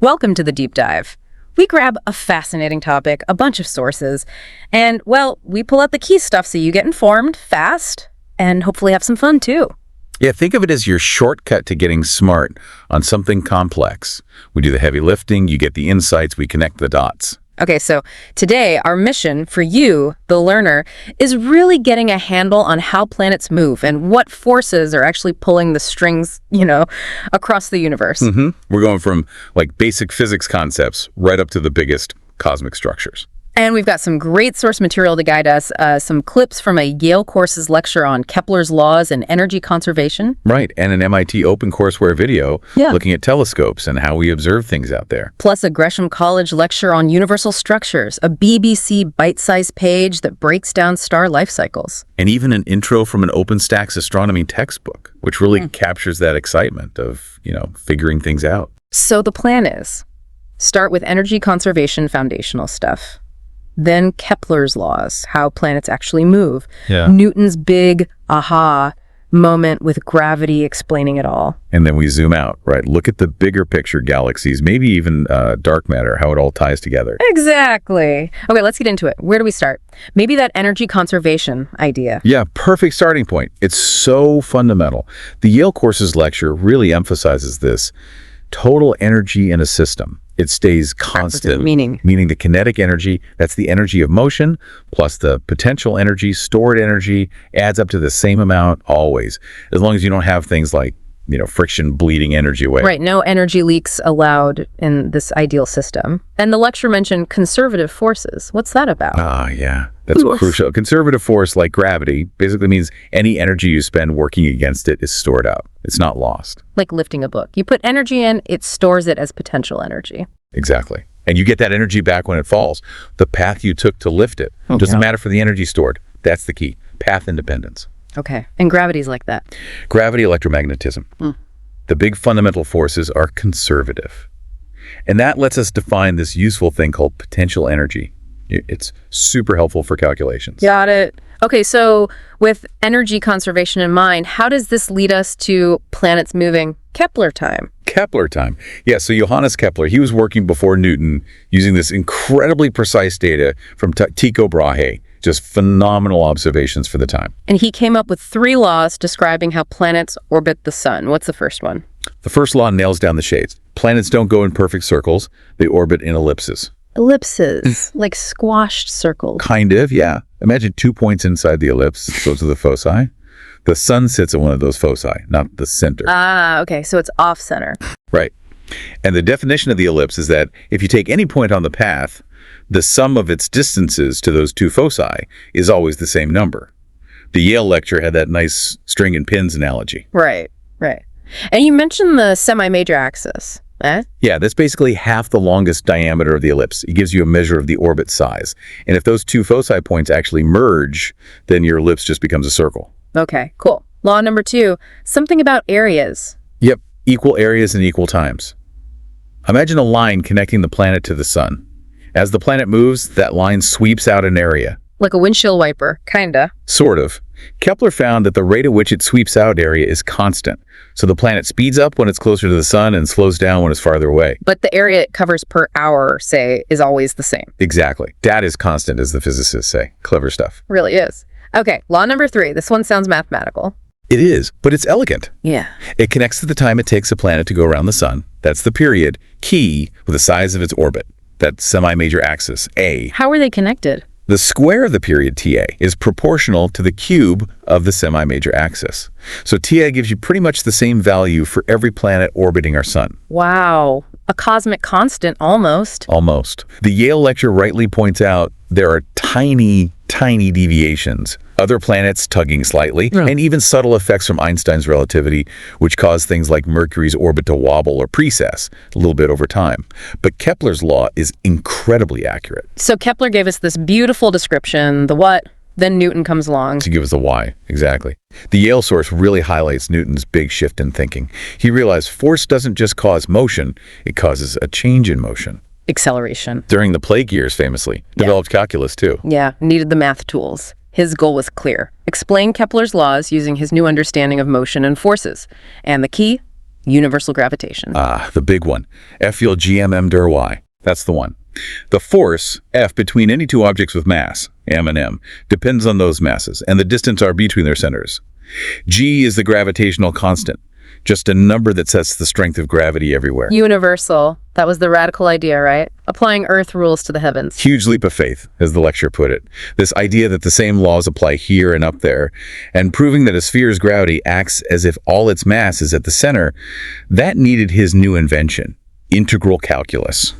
Welcome to the Deep Dive. We grab a fascinating topic, a bunch of sources, and, well, we pull out the key stuff so you get informed, fast, and hopefully have some fun, too. Yeah, think of it as your shortcut to getting smart on something complex. We do the heavy lifting, you get the insights, we connect the dots. Okay, so today our mission for you, the learner, is really getting a handle on how planets move and what forces are actually pulling the strings, across the universe. We're going from basic physics concepts right up to the biggest cosmic structures. And we've got some great source material to guide us, some clips from a Yale course's lecture on Kepler's laws and energy conservation. Right, and an MIT OpenCourseWare video looking at telescopes and how we observe things out there. Plus a Gresham College lecture on universal structures, a BBC bite-sized page that breaks down star life cycles. And even an intro from an OpenStax astronomy textbook, which really captures that excitement of, figuring things out. So the plan is, start with energy conservation foundational stuff. Then Kepler's laws, how planets actually move. Yeah. Newton's big aha moment with gravity explaining it all. And then we zoom out, right? Look at the bigger picture, galaxies, maybe even dark matter, how it all ties together. Exactly. Okay, let's get into it. Where do we start? Maybe that energy conservation idea. Yeah, perfect starting point. It's so fundamental. The Yale course's lecture really emphasizes this. Total energy in a system. It stays constant, meaning the kinetic energy, that's the energy of motion, plus the potential energy, stored energy, adds up to the same amount always, as long as you don't have things like, friction bleeding energy away. Right, no energy leaks allowed in this ideal system. And the lecture mentioned conservative forces. What's that about? Yeah, that's crucial. Conservative force, like gravity, basically means any energy you spend working against it is stored up. It's not lost. Like lifting a book. You put energy in, it stores it as potential energy. Exactly. And you get that energy back when it falls. The path you took to lift it doesn't matter for the energy stored. That's the key. Path independence. Okay. And gravity's like that. Gravity, electromagnetism. The big fundamental forces are conservative. And that lets us define this useful thing called potential energy. It's super helpful for calculations. Got it. Okay, so with energy conservation in mind, how does this lead us to planets moving Kepler time? Kepler time. Yeah, so Johannes Kepler, he was working before Newton using this incredibly precise data from Tycho Brahe. Just phenomenal observations for the time. And he came up with 3 laws describing how planets orbit the sun. What's the first one? The first law nails down the shades. Planets don't go in perfect circles. They orbit in ellipses. Ellipses, like squashed circles. Kind of, yeah. Imagine 2 points inside the ellipse. Those are the foci. The sun sits at one of those foci, not the center. Okay, so it's off-center. Right. And the definition of the ellipse is that if you take any point on the path, the sum of its distances to those 2 foci is always the same number. The Yale lecture had that nice string and pins analogy. Right. And you mentioned the semi-major axis. Yeah, that's basically half the longest diameter of the ellipse. It gives you a measure of the orbit size. And if those 2 foci points actually merge, then your ellipse just becomes a circle. Okay, cool. Law number 2, something about areas. Yep, equal areas and equal times. Imagine a line connecting the planet to the sun. As the planet moves, that line sweeps out an area. Like a windshield wiper, kinda. Sort of. Kepler found that the rate at which it sweeps out area is constant. So the planet speeds up when it's closer to the sun and slows down when it's farther away. But the area it covers per hour, say, is always the same. Exactly. That is constant, as the physicists say. Clever stuff. Really is. Okay, law number 3. This one sounds mathematical. It is, but it's elegant. Yeah. It connects to the time it takes a planet to go around the sun. That's the period, key, with the size of its orbit. That semi-major axis, A. How are they connected? The square of the period, TA, is proportional to the cube of the semi-major axis. So TA gives you pretty much the same value for every planet orbiting our sun. Wow. A cosmic constant, almost. Almost. The Yale lecture rightly points out there are tiny deviations. Other planets tugging slightly, and even subtle effects from Einstein's relativity, which cause things like Mercury's orbit to wobble or precess a little bit over time. But Kepler's law is incredibly accurate. So Kepler gave us this beautiful description, the what, then Newton comes along. To give us the why, exactly. The Yale source really highlights Newton's big shift in thinking. He realized force doesn't just cause motion, it causes a change in motion. Acceleration. During the plague years, famously. Developed calculus, too. Yeah, needed the math tools. His goal was clear. Explain Kepler's laws using his new understanding of motion and forces. And the key? Universal gravitation. The big one. F equals gmm dir y. That's the one. The force, F, between any two objects with mass, m and m, depends on those masses and the distance r between their centers. G is the gravitational constant, just a number that sets the strength of gravity everywhere. Universal. That was the radical idea, right? Applying Earth rules to the heavens. Huge leap of faith, as the lecture put it. This idea that the same laws apply here and up there, and proving that a sphere's gravity acts as if all its mass is at the center, that needed his new invention, integral calculus.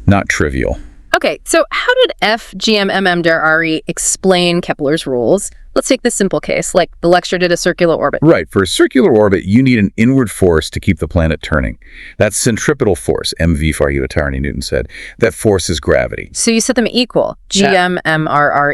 Not trivial. Okay, so how did F, GM, dir RE explain Kepler's rules? Let's take this simple case, like the lecture did a circular orbit. Right, for a circular orbit, you need an inward force to keep the planet turning. That's centripetal force, mv far utilitarian, Newton said. That force is gravity. So you set them equal. GM,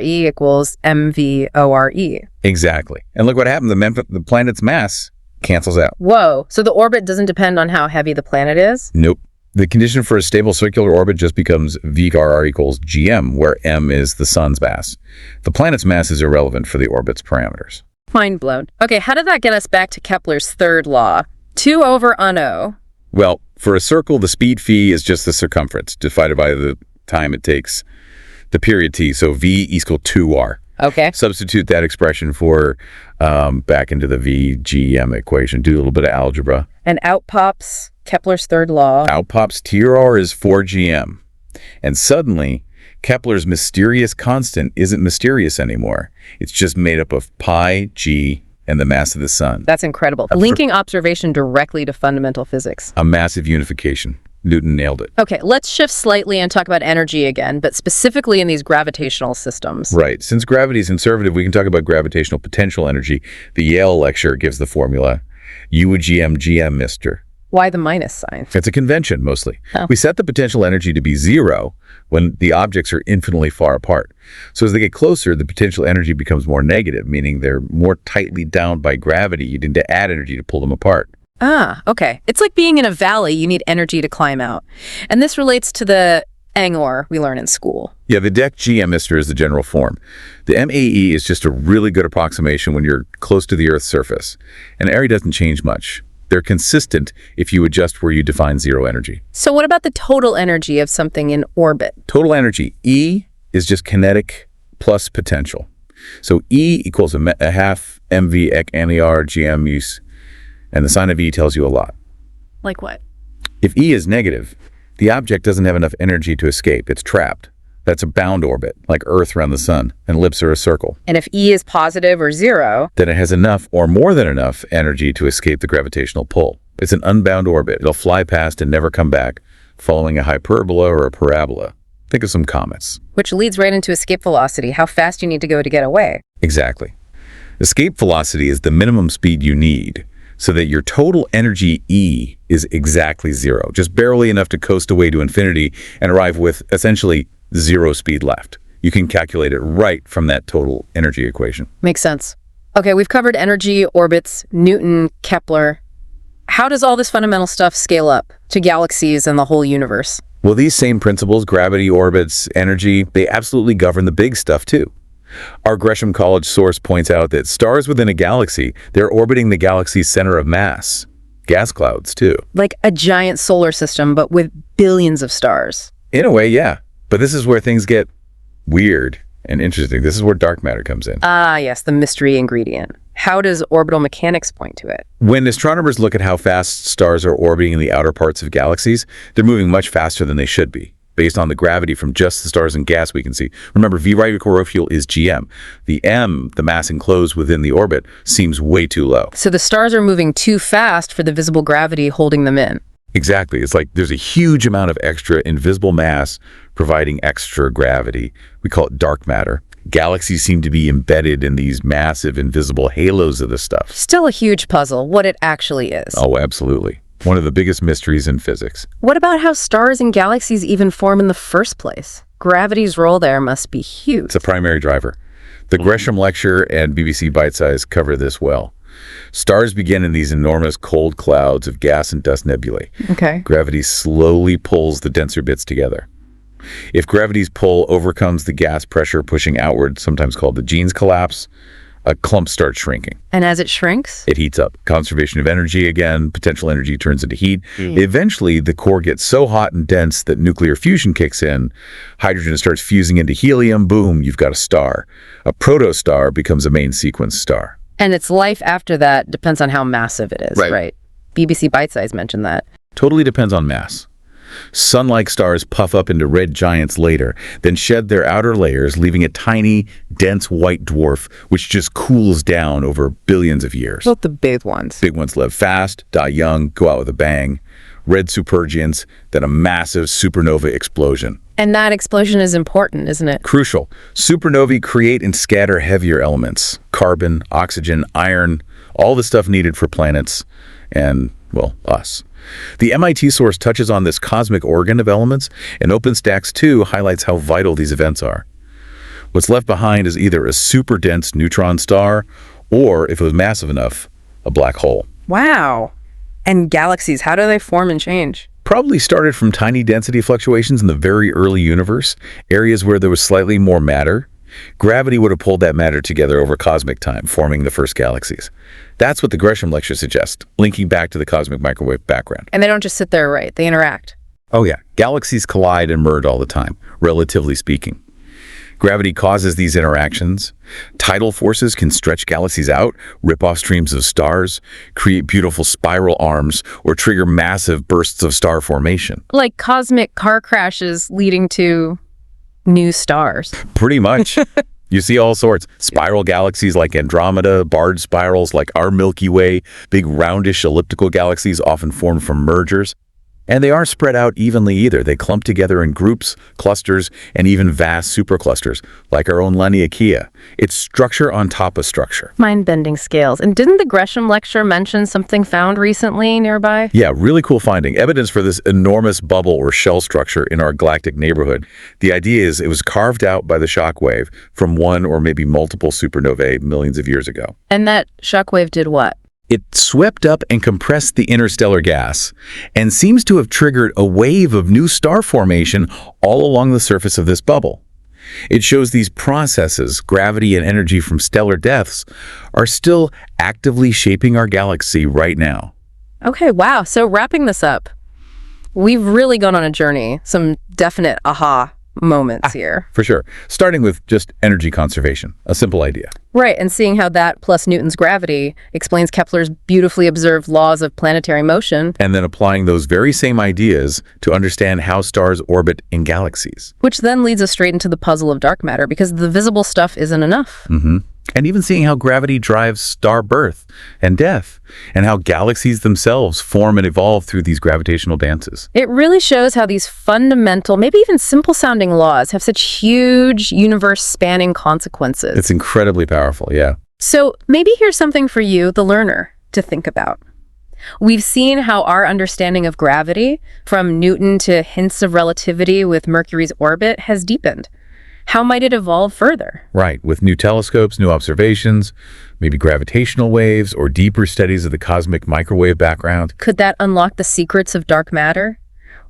equals mv Exactly. And look what happened. The planet's mass cancels out. Whoa, so the orbit doesn't depend on how heavy the planet is? Nope. The condition for a stable circular orbit just becomes v/r equals gm, where m is the sun's mass. The planet's mass is irrelevant for the orbit's parameters. Mind blown. Okay, how did that get us back to Kepler's third law? 2 over O. Well, for a circle, the speed phi is just the circumference divided by the time it takes, the period t, so v equals 2r. Okay. Substitute that expression for back into the v/gm equation. Do a little bit of algebra. And out pops Kepler's third law. Out pops TR is 4gm. And suddenly, Kepler's mysterious constant isn't mysterious anymore. It's just made up of pi, g, and the mass of the sun. That's incredible. Linking observation directly to fundamental physics. A massive unification. Newton nailed it. Okay, let's shift slightly and talk about energy again, but specifically in these gravitational systems. Right. Since gravity is conservative, we can talk about gravitational potential energy. The Yale lecture gives the formula. U would gm, mister. Why the minus sign? It's a convention, mostly. Oh. We set the potential energy to be 0 when the objects are infinitely far apart. So as they get closer, the potential energy becomes more negative, meaning they're more tightly bound by gravity. You need to add energy to pull them apart. Ah, okay. It's like being in a valley, you need energy to climb out. And this relates to the angor we learn in school. Yeah, the dec g mister is the general form. The MAE is just a really good approximation when you're close to the Earth's surface. And area doesn't change much. They're consistent if you adjust where you define zero energy. So what about the total energy of something in orbit? Total energy, E, is just kinetic plus potential. So E equals a half mv ek ner gm use, and the sign of E tells you a lot. Like what? If E is negative, the object doesn't have enough energy to escape. It's trapped. That's a bound orbit, like Earth around the sun, and ellipse are a circle. And if E is positive or 0, then it has enough or more than enough energy to escape the gravitational pull. It's an unbound orbit. It'll fly past and never come back, following a hyperbola or a parabola. Think of some comets. Which leads right into escape velocity, how fast you need to go to get away. Exactly. Escape velocity is the minimum speed you need, so that your total energy E is exactly 0, just barely enough to coast away to infinity and arrive with essentially 0 speed left. You can calculate it right from that total energy equation. Makes sense. Okay, we've covered energy, orbits, Newton, Kepler. How does all this fundamental stuff scale up to galaxies and the whole universe? Well, these same principles, gravity, orbits, energy, they absolutely govern the big stuff too. Our Gresham College source points out that stars within a galaxy, they're orbiting the galaxy's center of mass. Gas clouds too. Like a giant solar system, but with billions of stars. In a way, yeah. But this is where things get weird and interesting. This is where dark matter comes in. Ah, yes, the mystery ingredient. How does orbital mechanics point to it? When astronomers look at how fast stars are orbiting in the outer parts of galaxies, they're moving much faster than they should be, based on the gravity from just the stars and gas we can see. Remember, V right equal rho fuel is gm. The m, the mass enclosed within the orbit, seems way too low. So the stars are moving too fast for the visible gravity holding them in. Exactly. It's like there's a huge amount of extra invisible mass providing extra gravity. We call it dark matter. Galaxies seem to be embedded in these massive invisible halos of this stuff. Still a huge puzzle, what it actually is. Oh, absolutely. One of the biggest mysteries in physics. What about how stars and galaxies even form in the first place? Gravity's role there must be huge. It's a primary driver. The Gresham Lecture and BBC Bite Size cover this well. Stars begin in these enormous cold clouds of gas and dust nebulae. Okay. Gravity slowly pulls the denser bits together. If gravity's pull overcomes the gas pressure pushing outward, sometimes called the Jeans collapse, a clump starts shrinking. And as it shrinks? It heats up. Conservation of energy again, potential energy turns into heat. Eventually, the core gets so hot and dense that nuclear fusion kicks in. Hydrogen starts fusing into helium. Boom, you've got a star. A protostar becomes a main sequence star. And its life after that depends on how massive it is, right? BBC Bite Size mentioned that. Totally depends on mass. Sun-like stars puff up into red giants later, then shed their outer layers, leaving a tiny, dense white dwarf, which just cools down over billions of years. Both the big ones. Big ones live fast, die young, go out with a bang. Red supergiants, then a massive supernova explosion. And that explosion is important, isn't it? Crucial. Supernovae create and scatter heavier elements. Carbon, oxygen, iron, all the stuff needed for planets and, well, us. The MIT source touches on this cosmic organ of elements, and OpenStax 2 highlights how vital these events are. What's left behind is either a super dense neutron star, or, if it was massive enough, a black hole. Wow. And galaxies, how do they form and change? Probably started from tiny density fluctuations in the very early universe, areas where there was slightly more matter. Gravity would have pulled that matter together over cosmic time, forming the first galaxies. That's what the Gresham lecture suggests, linking back to the cosmic microwave background. And they don't just sit there, right? They interact. Oh yeah, galaxies collide and merge all the time, relatively speaking. Gravity causes these interactions. Tidal forces can stretch galaxies out, rip off streams of stars, create beautiful spiral arms, or trigger massive bursts of star formation. Like cosmic car crashes leading to new stars. Pretty much. You see all sorts. Spiral galaxies like Andromeda, barred spirals like our Milky Way, big roundish elliptical galaxies often formed from mergers. And they aren't spread out evenly either. They clump together in groups, clusters, and even vast superclusters, like our own Laniakea. It's structure on top of structure. Mind-bending scales. And didn't the Gresham lecture mention something found recently nearby? Yeah, really cool finding. Evidence for this enormous bubble or shell structure in our galactic neighborhood. The idea is it was carved out by the shockwave from one or maybe multiple supernovae millions of years ago. And that shockwave did what? It swept up and compressed the interstellar gas and seems to have triggered a wave of new star formation all along the surface of this bubble. It shows these processes, gravity and energy from stellar deaths, are still actively shaping our galaxy right now. Okay, wow. So wrapping this up, we've really gone on a journey, some definite aha moments here. For sure. Starting with just energy conservation, a simple idea. Right, and seeing how that plus Newton's gravity explains Kepler's beautifully observed laws of planetary motion. And then applying those very same ideas to understand how stars orbit in galaxies. Which then leads us straight into the puzzle of dark matter, because the visible stuff isn't enough. And even seeing how gravity drives star birth and death, and how galaxies themselves form and evolve through these gravitational dances. It really shows how these fundamental, maybe even simple-sounding laws have such huge, universe-spanning consequences. It's incredibly powerful, yeah. So maybe here's something for you, the learner, to think about. We've seen how our understanding of gravity, from Newton to hints of relativity with Mercury's orbit, has deepened. How might it evolve further? Right, with new telescopes, new observations, maybe gravitational waves, or deeper studies of the cosmic microwave background. Could that unlock the secrets of dark matter?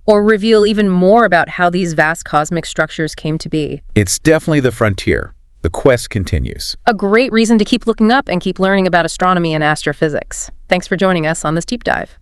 Or reveal even more about how these vast cosmic structures came to be? It's definitely the frontier. The quest continues. A great reason to keep looking up and keep learning about astronomy and astrophysics. Thanks for joining us on this deep dive.